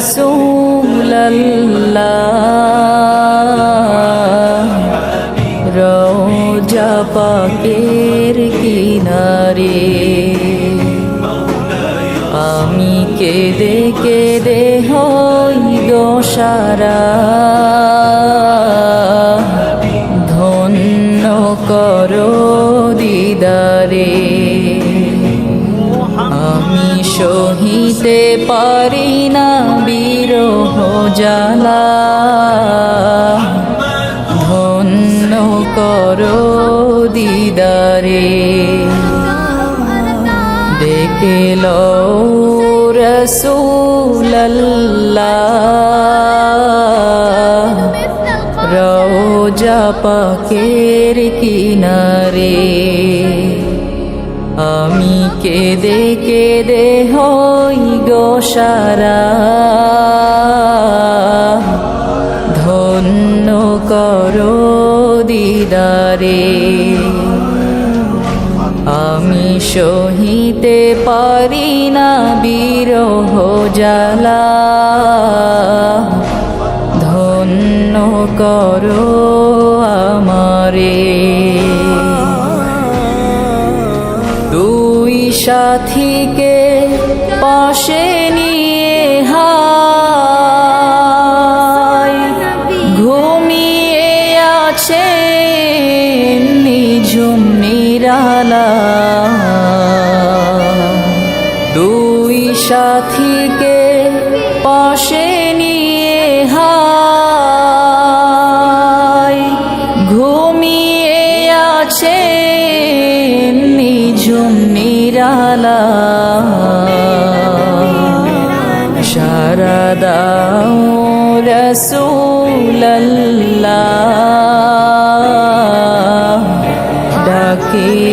রাসূলুল্লাহ রওজা পাকের কিনারে আমি কেঁদে কেঁদে হই দোষারা ধন্য করো দিদারে আমি সহিতে পারি না বিরহ জ্বালা ধন্য করো দিদারে ডেকে লও রাসূলুল্লাহ রওজা পাকের কিনারে আমি কেঁদে কেঁদে হই গোসারা ধন্য করো দিদারে আমি সহিতে পারি না বিরহ জ্বালা ধন্য করো আমারে দুই সাথীকে পাশে নিয়ে হায় ঘুমিয়ে আছে নিঝুম নিরালা দুই সাথীকে পাশে নিয়ে হায় ঘুমিয়ে আছে নিঝুম নিরালা সারা দাও রাসূলুল্লাহ ডাকে